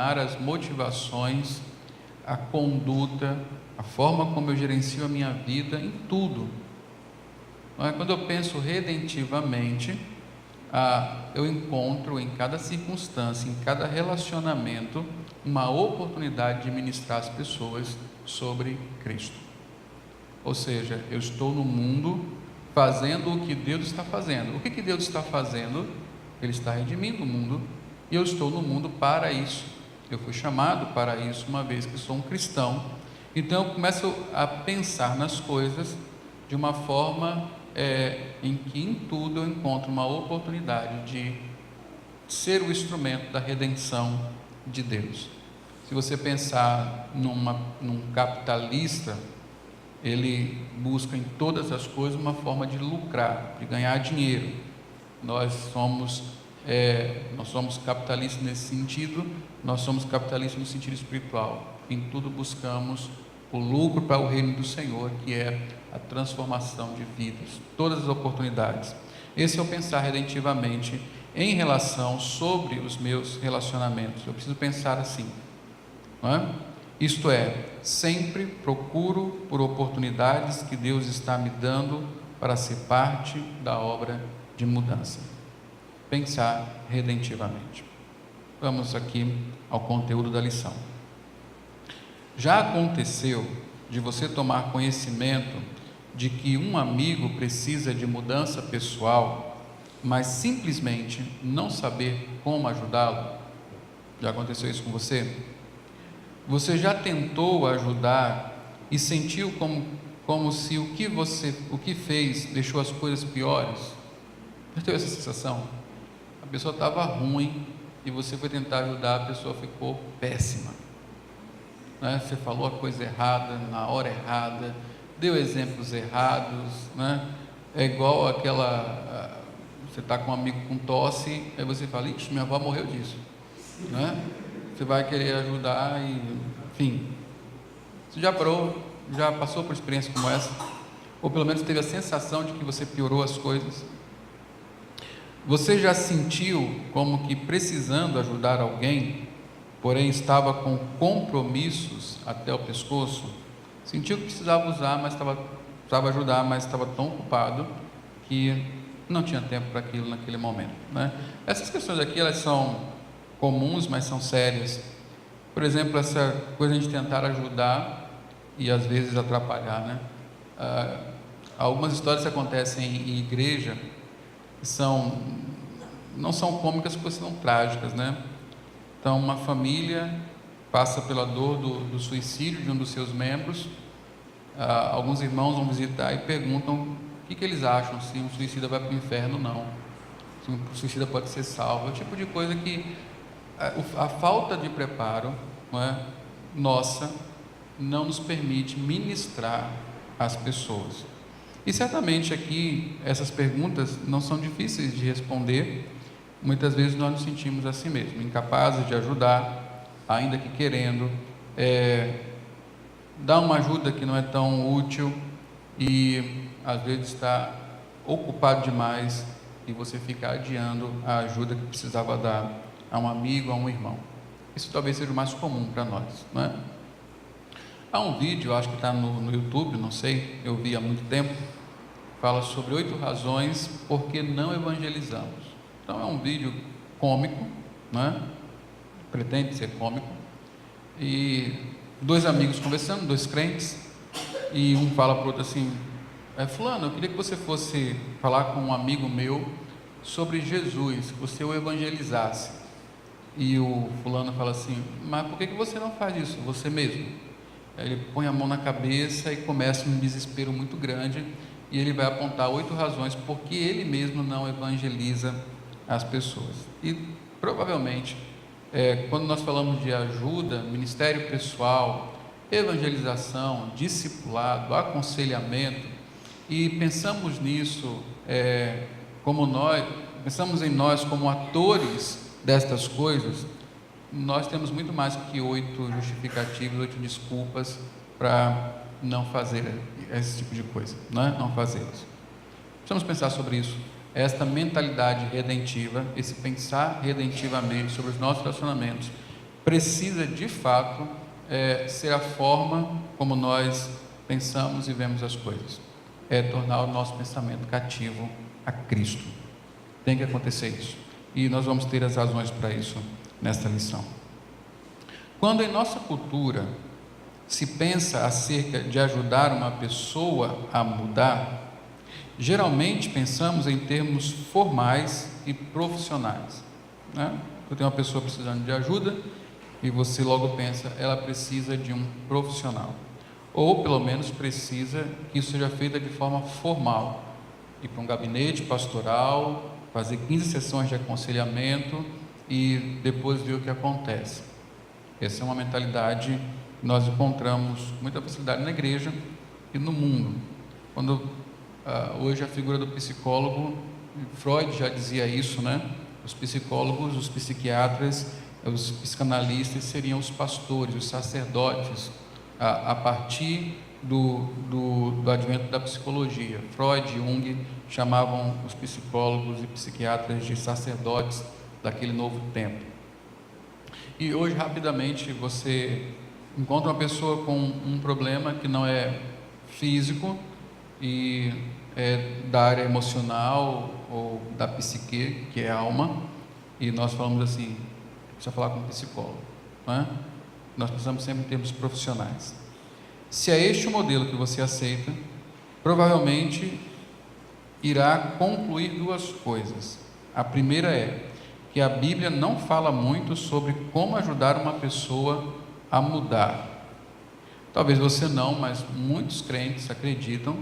examinar as motivações, a conduta, a forma como eu gerencio a minha vida em tudo. Não é? Quando eu penso redentivamente, eu encontro em cada circunstância, em cada relacionamento, uma oportunidade de ministrar às pessoas sobre Cristo. Ou seja, eu estou no mundo fazendo o que Deus está fazendo. O que Deus está fazendo? Ele está redimindo o mundo, e eu estou no mundo para isso. Eu fui chamado para isso, uma vez que sou um cristão. Então eu começo a pensar nas coisas de uma forma em que em tudo eu encontro uma oportunidade de ser o instrumento da redenção de Deus. Se você pensar num capitalista, ele busca em todas as coisas uma forma de lucrar, de ganhar dinheiro. Nós somos capitalistas nesse sentido, nós somos capitalistas no sentido espiritual. Em tudo buscamos o lucro para o reino do Senhor, que é a transformação de vidas, todas as oportunidades. Esse é o pensar redentivamente em relação sobre os meus relacionamentos. Eu preciso pensar assim, não é? Isto é, sempre procuro por oportunidades que Deus está me dando para ser parte da obra de mudança. Pensar redentivamente. Vamos aqui ao conteúdo da lição. Já aconteceu de você tomar conhecimento de que um amigo precisa de mudança pessoal, mas simplesmente não saber como ajudá-lo? Já aconteceu isso com você? Você já tentou ajudar e sentiu como se o que fez deixou as coisas piores? Já teve essa sensação? A pessoa estava ruim e você foi tentar ajudar, a pessoa ficou péssima, né? Você falou a coisa errada, na hora errada, deu exemplos errados, né? É igual você está com um amigo com tosse, aí você fala, ixi, minha avó morreu disso, né? Você vai querer ajudar e, enfim, você já passou por experiência como essa? Ou pelo menos teve a sensação de que você piorou as coisas? Você já sentiu como que precisando ajudar alguém, porém estava com compromissos até o pescoço? Sentiu que precisava precisava ajudar, mas estava tão ocupado que não tinha tempo para aquilo naquele momento, né? Essas questões aqui, elas são comuns, mas são sérias. Por exemplo, essa coisa de tentar ajudar e às vezes atrapalhar, né? Algumas histórias que acontecem em igreja não são cômicas, porque são trágicas, né? Então, uma família passa pela dor do suicídio de um dos seus membros. Alguns irmãos vão visitar e perguntam o que eles acham, se um suicida vai para o inferno ou não, se um suicida pode ser salvo. É o tipo de coisa que a falta de preparo, não é, nossa, não nos permite ministrar às pessoas. E certamente aqui essas perguntas não são difíceis de responder. Muitas vezes nós nos sentimos assim mesmo, incapazes de ajudar, ainda que querendo, dar uma ajuda que não é tão útil e às vezes está ocupado demais e você fica adiando a ajuda que precisava dar a um amigo, a um irmão. Isso talvez seja o mais comum para nós, não é? Há um vídeo, acho que está no YouTube, não sei, eu vi há muito tempo, fala sobre 8 razões por que não evangelizamos. Então é um vídeo cômico, né? Pretende ser cômico, e 2 amigos conversando, 2 crentes, e um fala para o outro assim, fulano, eu queria que você fosse falar com um amigo meu sobre Jesus, que você o evangelizasse. E o fulano fala assim, mas por que você não faz isso, você mesmo? Aí ele põe a mão na cabeça e começa um desespero muito grande, e ele vai apontar 8 razões por que ele mesmo não evangeliza as pessoas. E provavelmente, quando nós falamos de ajuda, ministério pessoal, evangelização, discipulado, aconselhamento, e pensamos nisso pensamos em nós como atores destas coisas, nós temos muito mais que 8 justificativas, 8 desculpas para não fazer esse tipo de coisa, né? Não fazê-las. Precisamos pensar sobre isso. Esta mentalidade redentiva, esse pensar redentivamente sobre os nossos relacionamentos, precisa de fato ser a forma como nós pensamos e vemos as coisas, é tornar o nosso pensamento cativo a Cristo. Tem que acontecer isso, e nós vamos ter as razões para isso nesta lição. Quando em nossa cultura se pensa acerca de ajudar uma pessoa a mudar, geralmente pensamos em termos formais e profissionais, né? Eu tenho uma pessoa precisando de ajuda e você logo pensa, ela precisa de um profissional, ou pelo menos precisa que isso seja feito de forma formal, ir para um gabinete pastoral, fazer 15 sessões de aconselhamento e depois ver o que acontece. Essa é uma mentalidade que nós encontramos com muita facilidade na igreja e no mundo. Quando hoje a figura do psicólogo, Freud já dizia isso, né? Os psicólogos, os psiquiatras, os psicanalistas seriam os pastores, os sacerdotes, a partir do advento da psicologia. Freud e Jung chamavam os psicólogos e psiquiatras de sacerdotes daquele novo tempo. E hoje, rapidamente, você encontra uma pessoa com um problema que não é físico e é da área emocional ou da psique, que é a alma, e nós falamos assim, precisa falar com um psicólogo, não é? Nós precisamos sempre em termos profissionais. Se é este o modelo que você aceita, provavelmente irá concluir duas coisas. A primeira é que a Bíblia não fala muito sobre como ajudar uma pessoa a mudar. Talvez você não, mas muitos crentes acreditam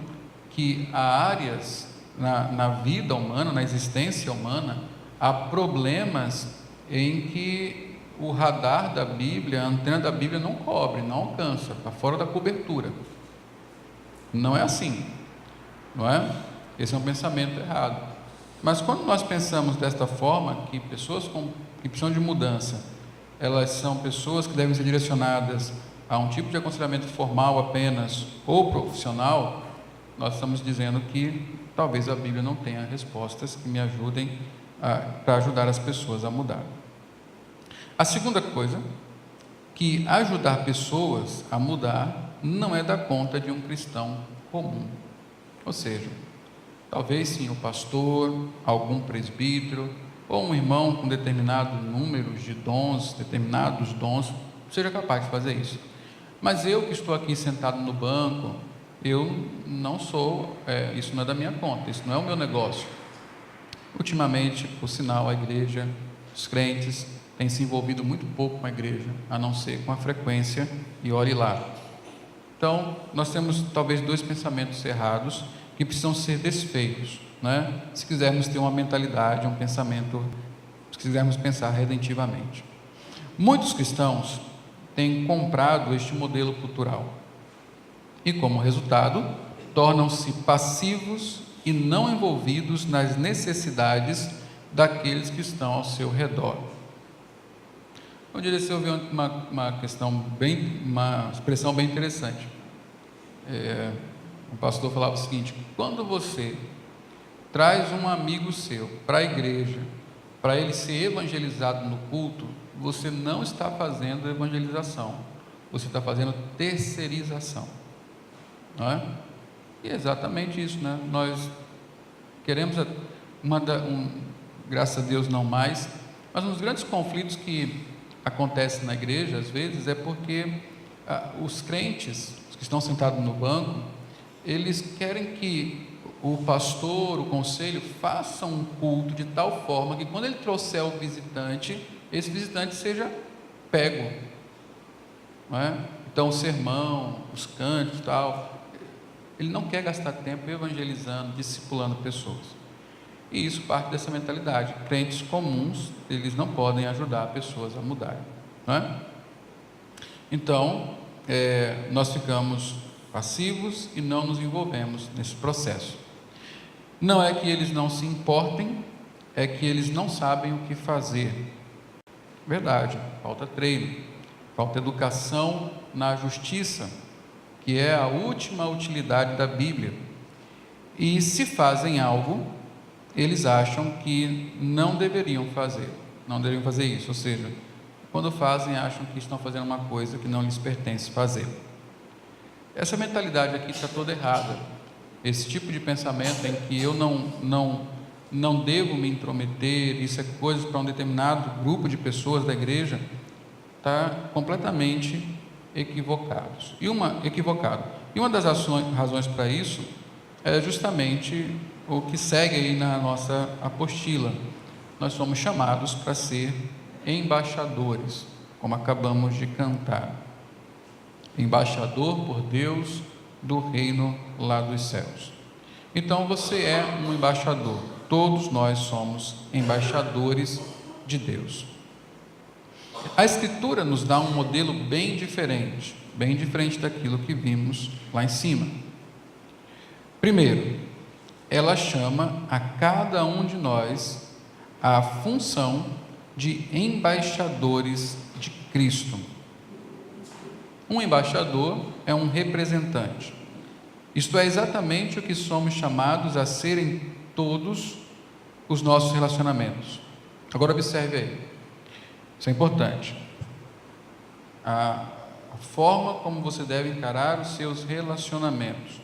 que há áreas na vida humana, na existência humana, há problemas em que o radar da Bíblia, a antena da Bíblia não cobre, não alcança, está fora da cobertura. Não é assim, não é? Esse é um pensamento errado. Mas quando nós pensamos desta forma, que pessoas que precisam de mudança, elas são pessoas que devem ser direcionadas a um tipo de aconselhamento formal apenas, ou profissional, nós estamos dizendo que talvez a Bíblia não tenha respostas que me ajudem para ajudar as pessoas a mudar. A segunda coisa, que ajudar pessoas a mudar não é da conta de um cristão comum. Ou seja, talvez sim o pastor, algum presbítero, ou um irmão com determinado número de dons, determinados dons, seja capaz de fazer isso. Mas eu que estou aqui sentado no banco, eu não sou, isso não é da minha conta, isso não é o meu negócio. Ultimamente, por sinal, a igreja, os crentes, têm se envolvido muito pouco com a igreja, a não ser com a frequência e ore lá. Então, nós temos talvez dois pensamentos errados que precisam ser desfeitos, né? Se quisermos ter uma mentalidade, um pensamento, se quisermos pensar redentivamente. Muitos cristãos têm comprado este modelo cultural e, como resultado, tornam-se passivos e não envolvidos nas necessidades daqueles que estão ao seu redor. Um dia eu ouvi uma expressão bem interessante. O pastor falava o seguinte: quando você traz um amigo seu para a igreja, para ele ser evangelizado no culto, você não está fazendo evangelização, você está fazendo terceirização, não é? E é exatamente isso, né? Nós queremos, graças a Deus não mais, mas um dos grandes conflitos que acontece na igreja, às vezes, é porque os crentes, os que estão sentados no banco, eles querem que o pastor, o conselho, faça um culto de tal forma que quando ele trouxer o visitante, esse visitante seja pego, não é? Então o sermão, os cânticos, tal, ele não quer gastar tempo evangelizando, discipulando pessoas. E isso parte dessa mentalidade. Crentes comuns, eles não podem ajudar pessoas a mudarem, não é? Então, nós ficamos passivos e não nos envolvemos nesse processo. Não é que eles não se importem, é que eles não sabem o que fazer. Verdade, falta treino, falta educação na justiça, que é a última utilidade da Bíblia. E se fazem algo, eles acham que não deveriam fazer isso. Ou seja, quando fazem, acham que estão fazendo uma coisa que não lhes pertence fazer. Essa mentalidade aqui está toda errada. Esse tipo de pensamento em que eu não devo me intrometer, isso é coisa para um determinado grupo de pessoas da igreja, está completamente equivocado. E uma das razões para isso é justamente o que segue aí na nossa apostila. Nós somos chamados para ser embaixadores, como acabamos de cantar. Embaixador por Deus do reino lá dos céus. Então você é um embaixador. Todos nós somos embaixadores de Deus. A Escritura nos dá um modelo bem diferente daquilo que vimos lá em cima. Primeiro, ela chama a cada um de nós a função de embaixadores de Cristo. Um embaixador é um representante. Isto é exatamente o que somos chamados a ser em todos os nossos relacionamentos. Agora observe aí, isso é importante. A forma como você deve encarar os seus relacionamentos.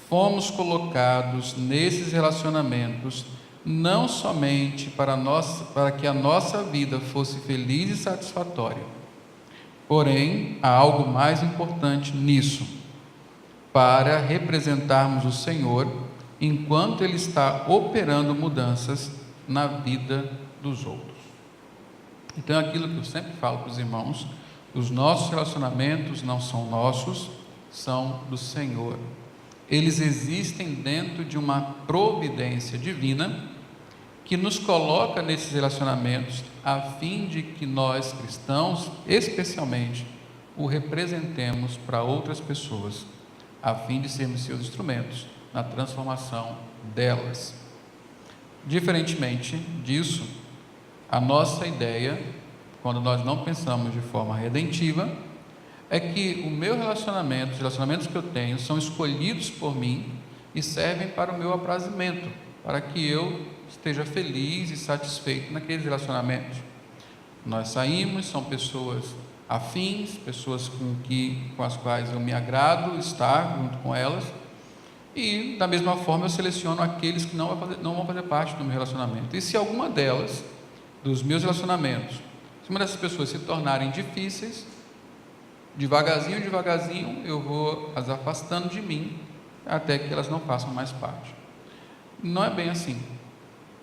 Fomos colocados nesses relacionamentos não somente para que a nossa vida fosse feliz e satisfatória, porém, há algo mais importante nisso, para representarmos o Senhor enquanto Ele está operando mudanças na vida dos outros. Então, é aquilo que eu sempre falo para os irmãos, os nossos relacionamentos não são nossos, são do Senhor. Eles existem dentro de uma providência divina que nos coloca nesses relacionamentos a fim de que nós cristãos, especialmente, o representemos para outras pessoas, a fim de sermos seus instrumentos na transformação delas. Diferentemente disso, a nossa ideia, quando nós não pensamos de forma redentiva, é que o meu relacionamento, os relacionamentos que eu tenho, são escolhidos por mim e servem para o meu aprazimento, para que eu esteja feliz e satisfeito naqueles relacionamentos. Nós saímos, são pessoas afins, pessoas com as quais eu me agrado estar junto com elas, e da mesma forma eu seleciono aqueles que não vão fazer parte do meu relacionamento. E se alguma delas, dos meus relacionamentos, se uma dessas pessoas se tornarem difíceis, devagarzinho eu vou as afastando de mim, até que elas não façam mais parte. Não é bem assim.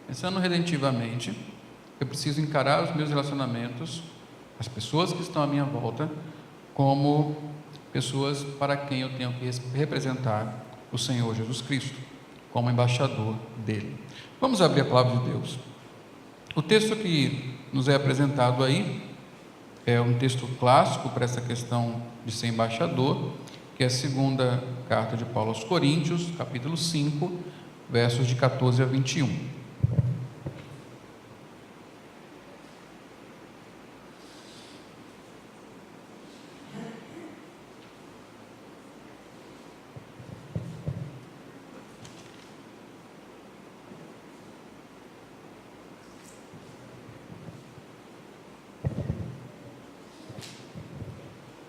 Pensando redentivamente, eu preciso encarar os meus relacionamentos, as pessoas que estão à minha volta, como pessoas para quem eu tenho que representar o Senhor Jesus Cristo, como embaixador dele. Vamos abrir a palavra de Deus. O texto que nos é apresentado aí é um texto clássico para essa questão de ser embaixador, que é a segunda carta de Paulo aos Coríntios, capítulo 5, versos de 14 a 21.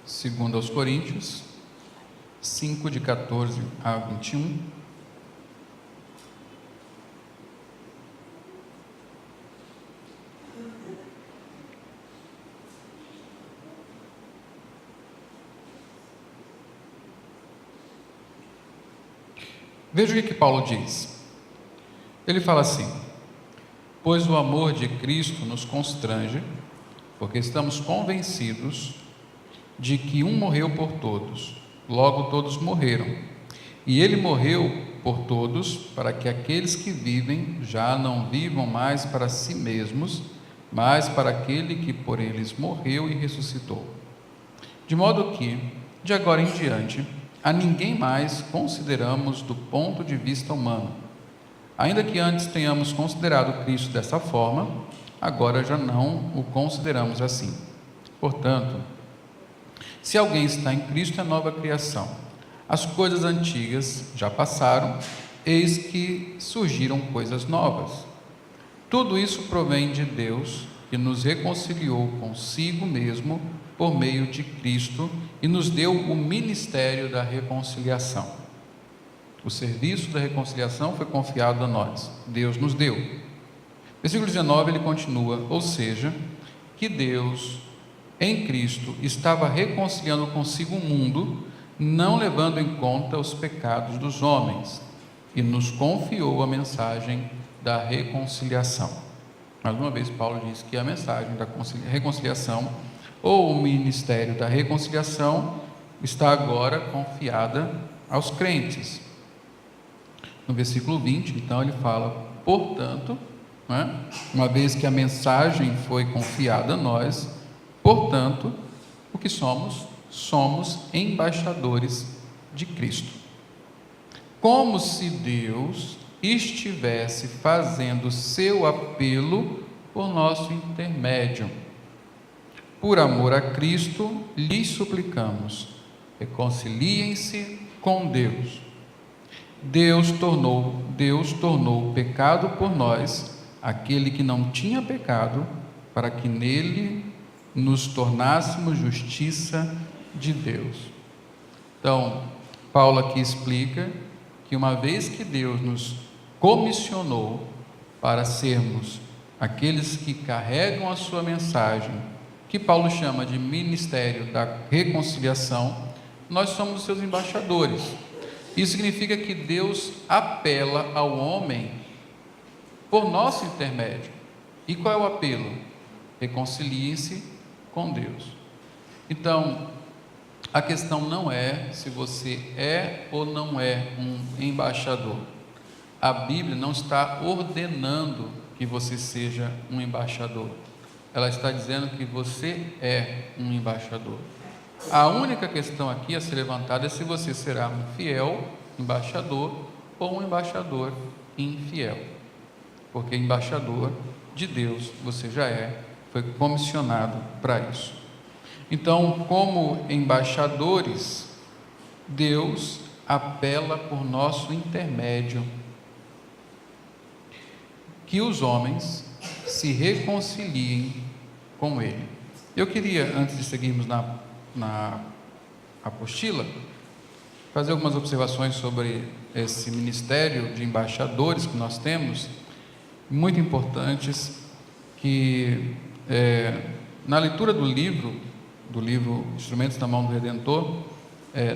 Segundo aos Coríntios 5, de 14 a 21. Veja o que Paulo diz. Ele fala assim: pois o amor de Cristo nos constrange, porque estamos convencidos de que um morreu por todos, logo todos morreram. E ele morreu por todos, para que aqueles que vivem já não vivam mais para si mesmos, mas para aquele que por eles morreu e ressuscitou. De modo que, de agora em diante, a ninguém mais consideramos do ponto de vista humano. Ainda que antes tenhamos considerado Cristo dessa forma, agora já não o consideramos assim. Portanto, se alguém está em Cristo, é nova criação. As coisas antigas já passaram, eis que surgiram coisas novas. Tudo isso provém de Deus, que nos reconciliou consigo mesmo por meio de Cristo e nos deu o ministério da reconciliação. O serviço da reconciliação foi confiado a nós, Deus nos deu. Versículo 19, ele continua: ou seja, que Deus, em Cristo, estava reconciliando consigo o mundo, não levando em conta os pecados dos homens, e nos confiou a mensagem da reconciliação. Mais uma vez, Paulo diz que a mensagem da reconciliação, ou o ministério da reconciliação, está agora confiada aos crentes. No versículo 20, então, ele fala: portanto, uma vez que a mensagem foi confiada a nós, portanto, o que somos? Somos embaixadores de Cristo. Como se Deus estivesse fazendo seu apelo por nosso intermédio. Por amor a Cristo, lhes suplicamos: reconciliem-se com Deus. Deus tornou pecado por nós aquele que não tinha pecado, para que nele nos tornássemos justiça de Deus. Então, Paulo aqui explica que uma vez que Deus nos comissionou para sermos aqueles que carregam a sua mensagem, que Paulo chama de ministério da reconciliação, nós somos os seus embaixadores. Isso significa que Deus apela ao homem por nosso intermédio. E qual é o apelo? Reconciliem-se com Deus. Então, a questão não é se você é ou não é um embaixador. A Bíblia não está ordenando que você seja um embaixador. Ela está dizendo que você é um embaixador. A única questão aqui a ser levantada é se você será um fiel embaixador ou um embaixador infiel. Porque embaixador de Deus você já é, foi comissionado para isso. Então, como embaixadores, Deus apela por nosso intermédio que os homens se reconciliem com Ele. Eu queria, antes de seguirmos na apostila, fazer algumas observações sobre esse ministério de embaixadores que nós temos, muito importantes, que na leitura do livro Instrumentos na Mão do Redentor,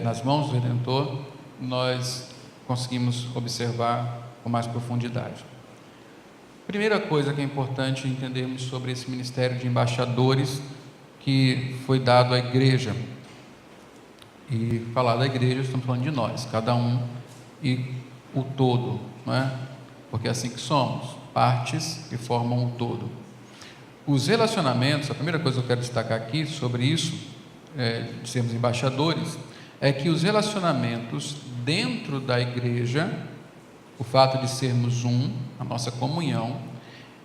nas mãos do Redentor, nós conseguimos observar com mais profundidade. Primeira coisa que é importante entendermos sobre esse ministério de embaixadores que foi dado à igreja. E falar da igreja, estamos falando de nós, cada um e o todo, não é? Porque é assim que somos, partes que formam o todo. Os relacionamentos, a primeira coisa que eu quero destacar aqui sobre isso, de sermos embaixadores, é que os relacionamentos dentro da igreja, o fato de sermos a nossa comunhão,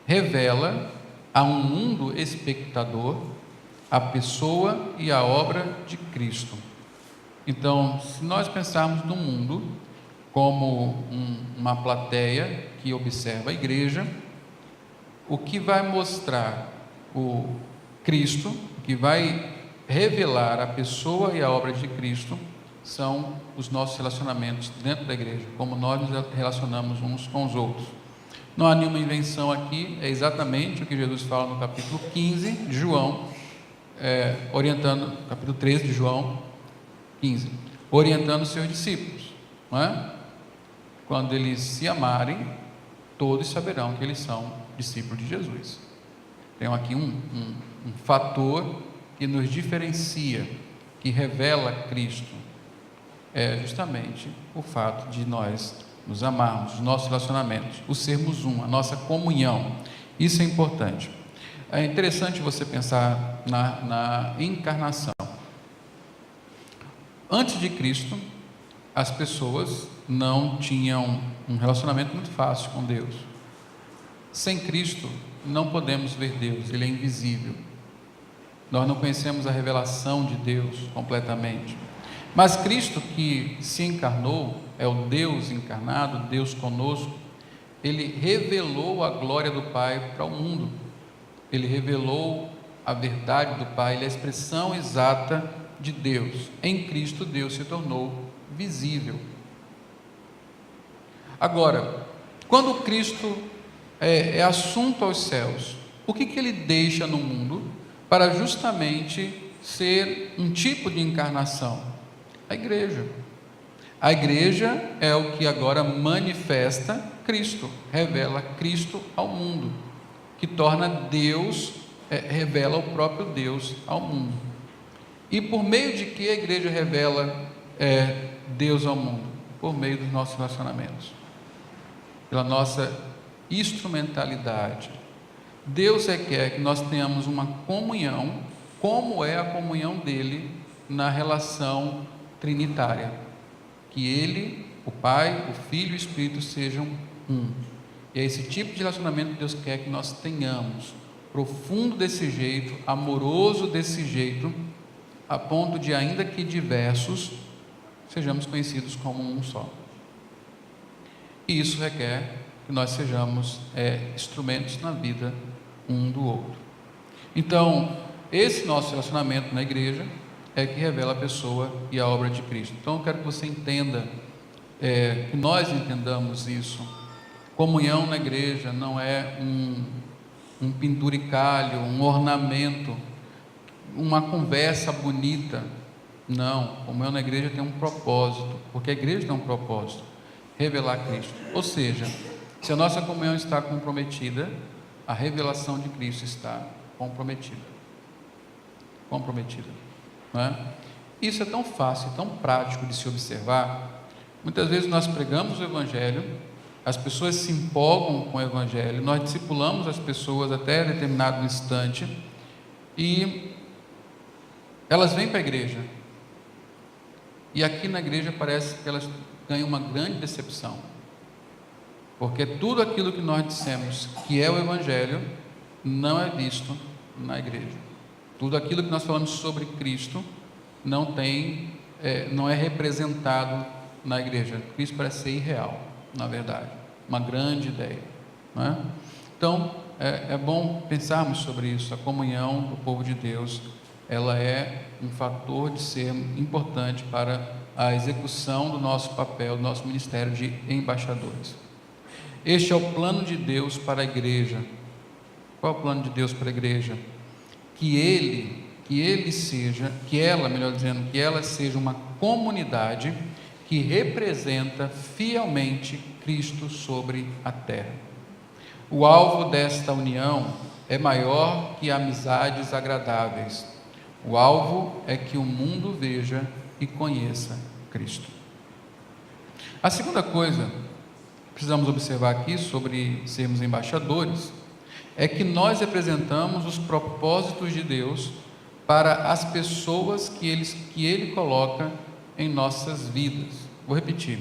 revela a um mundo espectador a pessoa e a obra de Cristo. Então, se nós pensarmos no mundo como uma plateia que observa a igreja, o que vai mostrar o Cristo, o que vai revelar a pessoa e a obra de Cristo, são os nossos relacionamentos dentro da igreja, como nós nos relacionamos uns com os outros. Não há nenhuma invenção aqui, é exatamente o que Jesus fala no capítulo 15 de João, capítulo 13 de João 15, orientando os seus discípulos, não é? Quando eles se amarem, todos saberão que eles são discípulos de Jesus. Tem aqui um fator que nos diferencia, que revela Cristo, é justamente o fato de nós nos amarmos, os nossos relacionamentos, o sermos a nossa comunhão. Isso é importante. É interessante você pensar na encarnação. Antes de Cristo, as pessoas não tinham um relacionamento muito fácil com Deus. Sem Cristo, não podemos ver Deus, Ele é invisível. Nós não conhecemos a revelação de Deus completamente. Mas Cristo, que se encarnou, é o Deus encarnado, Deus conosco, Ele revelou a glória do Pai para o mundo. Ele revelou a verdade do Pai, ele é a expressão exata de Deus. Em Cristo, Deus se tornou visível. Agora, quando Cristo é assunto aos céus, o que ele deixa no mundo para justamente ser um tipo de encarnação? A igreja. A igreja é o que agora manifesta Cristo, revela Cristo ao mundo, que torna Deus, revela o próprio Deus ao mundo. E por meio de que a igreja revela Deus ao mundo? Por meio dos nossos relacionamentos, pela nossa instrumentalidade. Deus quer que nós tenhamos uma comunhão, como é a comunhão dele na relação trinitária, que ele, o Pai, o Filho e o Espírito sejam um. E é esse tipo de relacionamento que Deus quer que nós tenhamos, profundo desse jeito, amoroso desse jeito, a ponto de, ainda que diversos, sejamos conhecidos como um só. E isso requer que nós sejamos instrumentos na vida um do outro. Então, esse nosso relacionamento na igreja é que revela a pessoa e a obra de Cristo. Então, eu quero que você entenda, que nós entendamos isso. Comunhão na igreja não é um penduricalho, um ornamento, uma conversa bonita. Não, comunhão na igreja tem um propósito, porque a igreja tem um propósito: revelar Cristo. Ou seja, se a nossa comunhão está comprometida, a revelação de Cristo está comprometida. Não é? Isso é tão fácil, tão prático de se observar. Muitas vezes nós pregamos o Evangelho, as pessoas se empolgam com o Evangelho, nós discipulamos as pessoas até determinado instante, e elas vêm para a igreja, e aqui na igreja parece que elas ganham uma grande decepção, porque tudo aquilo que nós dissemos que é o Evangelho não é visto na igreja. Tudo aquilo que nós falamos sobre Cristo não é representado na igreja. Cristo parece ser irreal, na verdade, uma grande ideia, não é? Então, é bom pensarmos sobre isso. A comunhão do povo de Deus, ela é um fator de ser importante para a execução do nosso papel, do nosso ministério de embaixadores. Este é o plano de Deus para a igreja. Qual é o plano de Deus para a igreja? Que ela seja uma comunidade que representa fielmente Cristo sobre a terra. O alvo desta união é maior que amizades agradáveis. O alvo é que o mundo veja e conheça Cristo. A segunda coisa que precisamos observar aqui sobre sermos embaixadores é que nós representamos os propósitos de Deus para as pessoas que Ele coloca em nossas vidas. Vou repetir: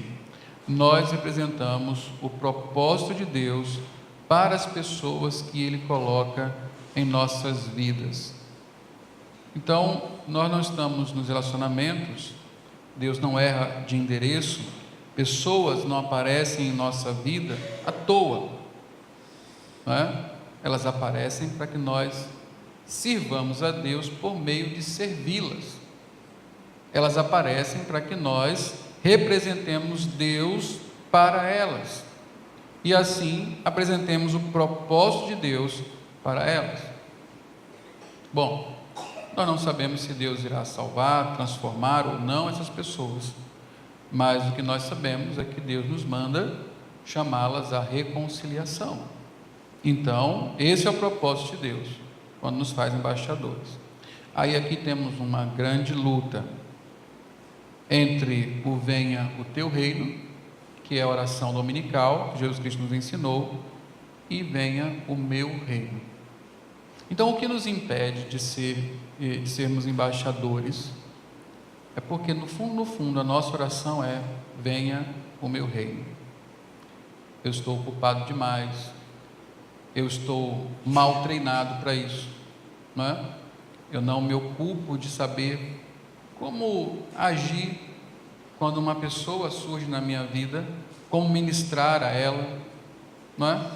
nós representamos o propósito de Deus para as pessoas que Ele coloca em nossas vidas. Então, nós não estamos nos relacionamentos, Deus não erra de endereço, pessoas não aparecem em nossa vida à toa, não é? Elas aparecem para que nós sirvamos a Deus por meio de servi-las. Elas aparecem para que nós representemos Deus para elas, e assim apresentemos o propósito de Deus para elas. Bom, nós não sabemos se Deus irá salvar, transformar ou não essas pessoas, mas o que nós sabemos é que Deus nos manda chamá-las à reconciliação. Então, esse é o propósito de Deus, quando nos faz embaixadores. Aí aqui temos uma grande luta entre o venha o teu reino, que é a oração dominical, que Jesus Cristo nos ensinou, e venha o meu reino. Então, o que nos impede de sermos embaixadores é porque, no fundo, a nossa oração é: venha o meu reino. Eu estou ocupado demais, eu estou mal treinado para isso, não é? Eu não me ocupo de saber como agir quando uma pessoa surge na minha vida, como ministrar a ela, não é?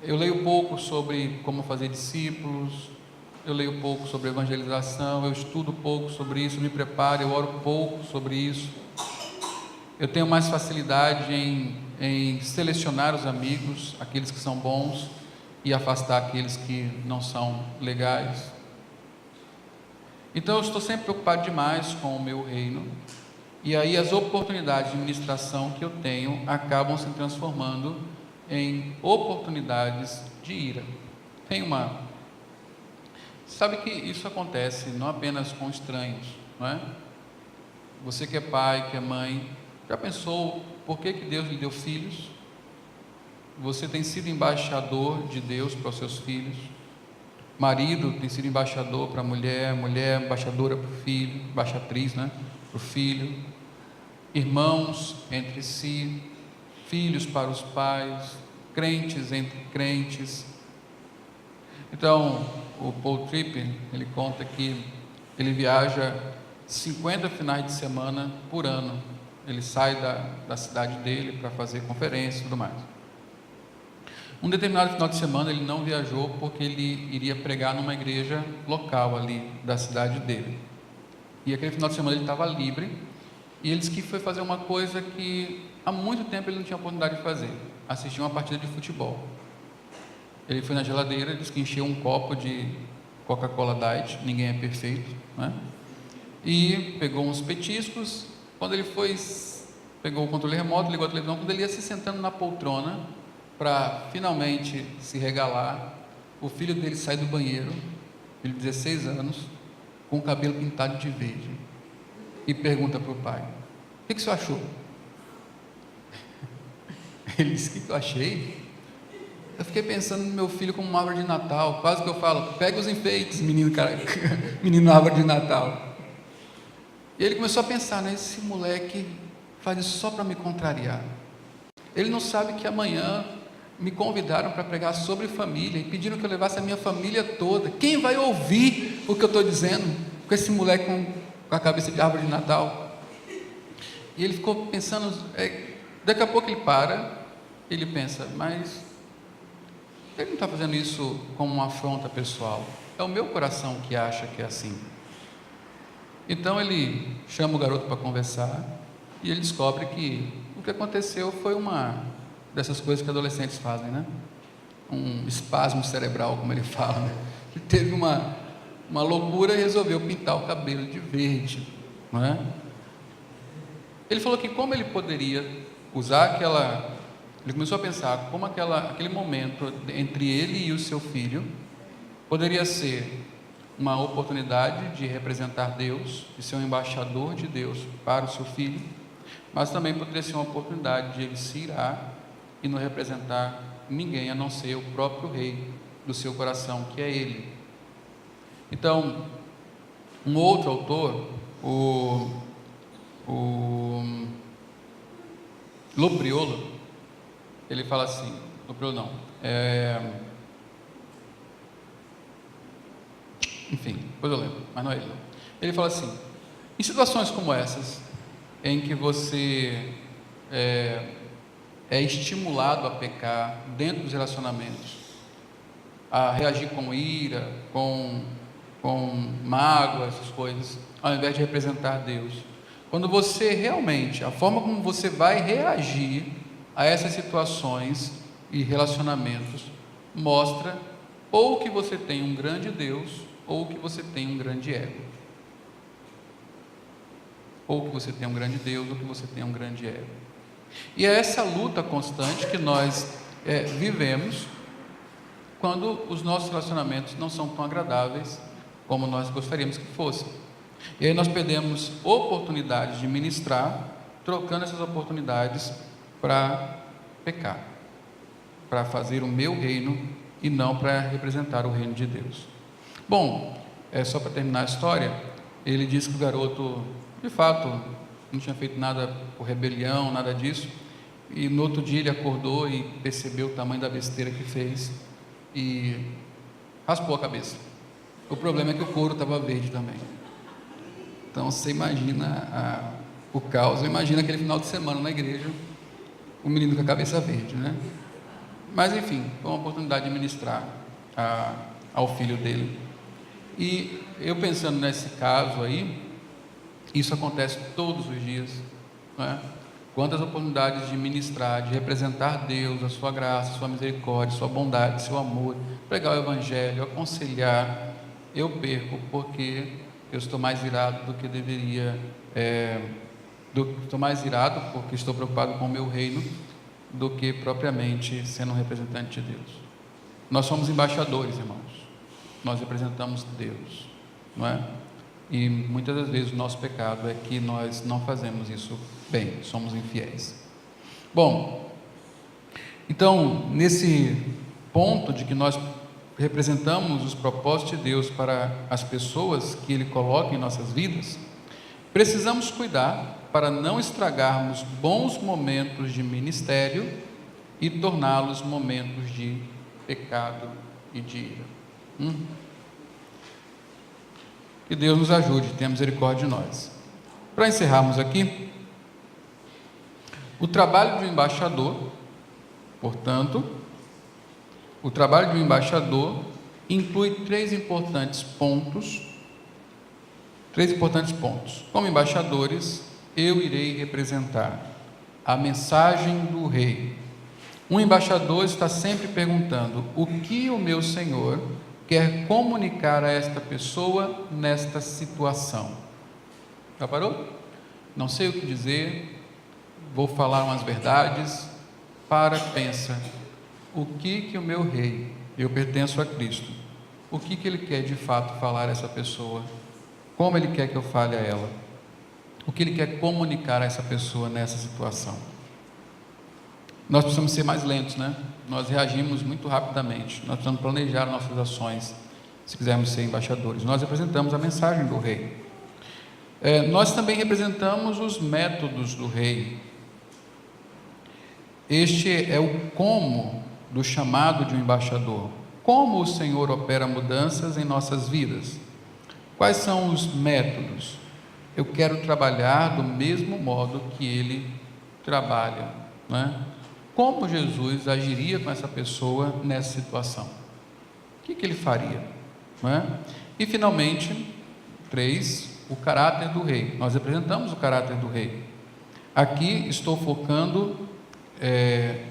Eu leio pouco sobre como fazer discípulos, eu leio pouco sobre evangelização, eu estudo pouco sobre isso, me preparo, eu oro pouco sobre isso. Eu tenho mais facilidade em selecionar os amigos, aqueles que são bons, e afastar aqueles que não são legais. Então eu estou sempre preocupado demais com o meu reino, e aí as oportunidades de ministração que eu tenho acabam se transformando em oportunidades de ira. Sabe que isso acontece não apenas com estranhos, não é? Você que é pai, que é mãe, já pensou por que Deus lhe deu filhos? Você tem sido embaixador de Deus para os seus filhos. Marido tem sido embaixador para a mulher, mulher embaixadora para o filho, embaixatriz, né? Para o filho. Irmãos entre si, filhos para os pais, crentes entre crentes. Então, o Paul Tripp, ele conta que ele viaja 50 finais de semana por ano. Ele sai da cidade dele para fazer conferência e tudo mais. Um determinado final de semana ele não viajou porque ele iria pregar numa igreja local ali da cidade dele. E aquele final de semana ele estava livre, e ele disse que foi fazer uma coisa que há muito tempo ele não tinha oportunidade de fazer: assistir uma partida de futebol. Ele foi na geladeira, disse que encheu um copo de Coca-Cola Diet, ninguém é perfeito, né? E pegou uns petiscos. Quando ele pegou o controle remoto, ligou a televisão, quando ele ia se sentando na poltrona para finalmente se regalar, o filho dele sai do banheiro, filho de 16 anos, com o cabelo pintado de verde, e pergunta para o pai: o que você achou? Ele disse: o que eu achei? Eu fiquei pensando no meu filho como uma árvore de Natal. Quase que eu falo: pega os enfeites, menino árvore de Natal. E ele começou a pensar, né? Esse moleque faz isso só para me contrariar. Ele não sabe que amanhã me convidaram para pregar sobre família e pediram que eu levasse a minha família toda. Quem vai ouvir o que eu estou dizendo com esse moleque com a cabeça de árvore de Natal? E ele ficou pensando. Daqui a pouco ele para, ele pensa: mas ele não está fazendo isso como uma afronta pessoal, é o meu coração que acha que é assim. Então ele chama o garoto para conversar, e ele descobre que o que aconteceu foi uma dessas coisas que adolescentes fazem, né? Um espasmo cerebral, como ele fala, né? Ele teve uma loucura e resolveu pintar o cabelo de verde, não é? Ele falou que como ele poderia usar ele começou a pensar como aquele momento entre ele e o seu filho poderia ser uma oportunidade de representar Deus, de ser um embaixador de Deus para o seu filho, mas também poderia ser uma oportunidade de ele se irar e não representar ninguém a não ser o próprio rei do seu coração, que é ele. Então, um outro autor, o Lopriolo, ele fala assim, Lopriolo não, enfim, depois eu lembro, mas não é ele não. Ele fala assim: em situações como essas, em que você é estimulado a pecar dentro dos relacionamentos, a reagir com ira, com mágoa, essas coisas, ao invés de representar Deus, quando você realmente, a forma como você vai reagir a essas situações e relacionamentos, mostra ou que você tem um grande Deus, ou que você tem um grande ego. Ou que você tem um grande Deus, ou que você tem um grande ego. E é essa luta constante que nós vivemos quando os nossos relacionamentos não são tão agradáveis como nós gostaríamos que fossem. E aí nós perdemos oportunidades de ministrar, trocando essas oportunidades para pecar, para fazer o meu reino e não para representar o reino de Deus. Bom, só para terminar a história, ele diz que o garoto, de fato, não tinha feito nada por rebelião, nada disso, e no outro dia ele acordou e percebeu o tamanho da besteira que fez e raspou a cabeça. O problema é que o couro estava verde também. Então você imagina o caos, imagina aquele final de semana na igreja, o menino com a cabeça verde, né? Mas enfim, foi uma oportunidade de ministrar ao filho dele. E eu pensando nesse caso aí, isso acontece todos os dias, né? Quantas oportunidades de ministrar, de representar Deus, a sua graça, a sua misericórdia, a sua bondade, seu amor, pregar o evangelho, aconselhar, eu perco porque eu estou mais irado do que deveria, estou mais irado porque estou preocupado com o meu reino do que propriamente sendo um representante de Deus. Nós somos embaixadores, irmãos, nós representamos Deus, não é? E muitas das vezes o nosso pecado é que nós não fazemos isso bem, somos infiéis. Bom, então, nesse ponto de que nós representamos os propósitos de Deus para as pessoas que Ele coloca em nossas vidas, precisamos cuidar para não estragarmos bons momentos de ministério e torná-los momentos de pecado e de ira. Que Deus nos ajude, tenha misericórdia de nós. Para encerrarmos aqui, o trabalho de um embaixador, portanto, o trabalho de um embaixador inclui três importantes pontos. Como embaixadores, eu irei representar a mensagem do rei. Um embaixador está sempre perguntando: o que o meu Senhor quer comunicar a esta pessoa nesta situação? Já parou? Não sei o que dizer, vou falar umas verdades. Pensa, o que o meu rei, eu pertenço a Cristo, o que ele quer de fato falar a essa pessoa? Como ele quer que eu fale a ela? O que ele quer comunicar a essa pessoa nessa situação? Nós precisamos ser mais lentos, né? Nós reagimos muito rapidamente, nós precisamos planejar nossas ações, se quisermos ser embaixadores. Nós representamos a mensagem do rei. Nós também representamos os métodos do rei. Este é o como do chamado de um embaixador. Como o Senhor opera mudanças em nossas vidas? Quais são os métodos? Eu quero trabalhar do mesmo modo que Ele trabalha, né? Como Jesus agiria com essa pessoa nessa situação? O que Ele faria, né? E finalmente, 3, o caráter do rei. Nós representamos o caráter do rei. Aqui estou focando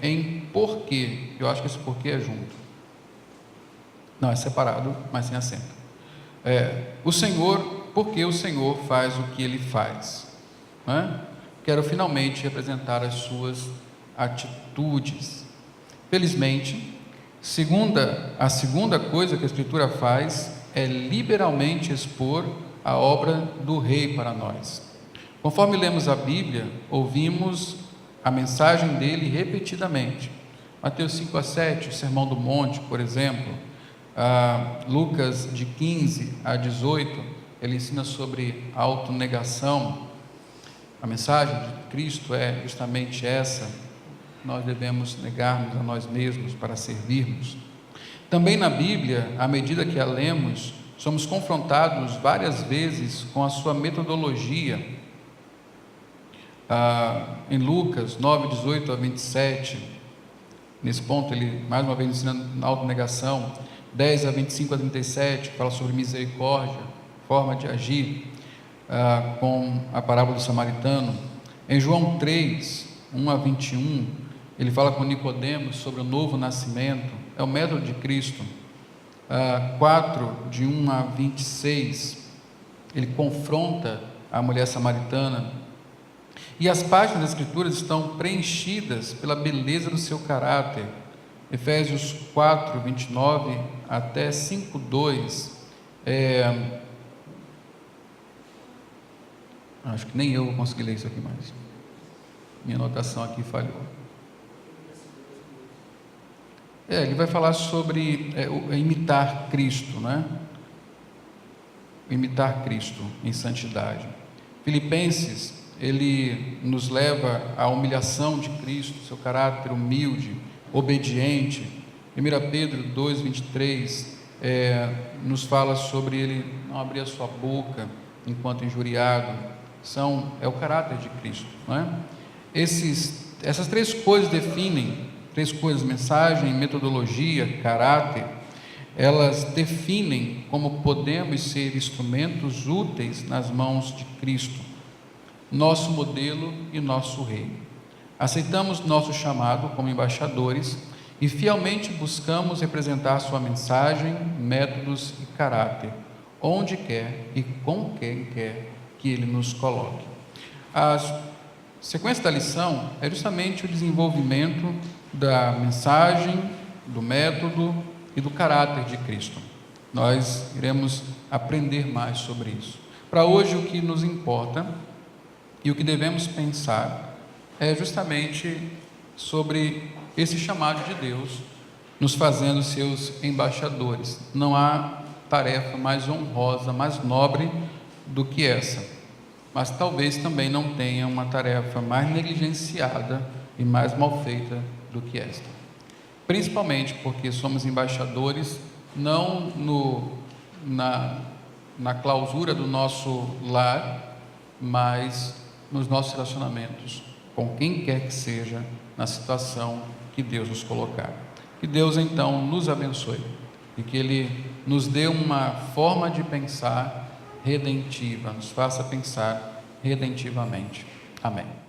em porquê. Eu acho que esse porquê é junto. Não, é separado, mas sem acento. O Senhor, porque o Senhor faz o que Ele faz, né? Quero finalmente representar as suas atitudes. Felizmente, a segunda coisa que a Escritura faz é liberalmente expor a obra do rei para nós. Conforme lemos a Bíblia, ouvimos a mensagem dele repetidamente. Mateus 5-7, o Sermão do Monte, por exemplo, Lucas de 15 a 18, ele ensina sobre a autonegação. A mensagem de Cristo é justamente essa: nós devemos negar-nos a nós mesmos para servirmos. Também na Bíblia, à medida que a lemos, somos confrontados várias vezes com a sua metodologia. Em Lucas 9, 18 a 27, nesse ponto ele mais uma vez ensina na autonegação. 10 a 25 a 37 fala sobre misericórdia, forma de agir, com a parábola do samaritano. Em João 3, 1 a 21, ele fala com Nicodemos sobre o novo nascimento, é o método de Cristo. 4, de 1 a 26, ele confronta a mulher samaritana. E as páginas das Escrituras estão preenchidas pela beleza do seu caráter. Efésios 4, 29 até 5, 2. Acho que nem eu vou conseguir ler isso aqui mais. Minha anotação aqui falhou. Ele vai falar sobre imitar Cristo, né? Imitar Cristo em santidade. Filipenses, ele nos leva à humilhação de Cristo, seu caráter humilde, obediente. 1 Pedro 2, 23, nos fala sobre ele não abrir a sua boca enquanto injuriado. É o caráter de Cristo, não é? Essas três coisas definem três coisas: mensagem, metodologia, caráter. Elas definem como podemos ser instrumentos úteis nas mãos de Cristo, nosso modelo e nosso rei. Aceitamos nosso chamado como embaixadores e fielmente buscamos representar sua mensagem, métodos e caráter, onde quer e com quem quer que Ele nos coloque. A sequência da lição é justamente o desenvolvimento da mensagem, do método e do caráter de Cristo. Nós iremos aprender mais sobre isso. Para hoje, o que nos importa e o que devemos pensar é justamente sobre esse chamado de Deus, nos fazendo seus embaixadores. Não há tarefa mais honrosa, mais nobre do que essa, mas talvez também não tenha uma tarefa mais negligenciada e mais mal feita do que esta. Principalmente porque somos embaixadores não na clausura do nosso lar, mas nos nossos relacionamentos, com quem quer que seja, na situação que Deus nos colocar. Que Deus então nos abençoe e que Ele nos dê uma forma de pensar redentiva, nos faça pensar redentivamente. Amém.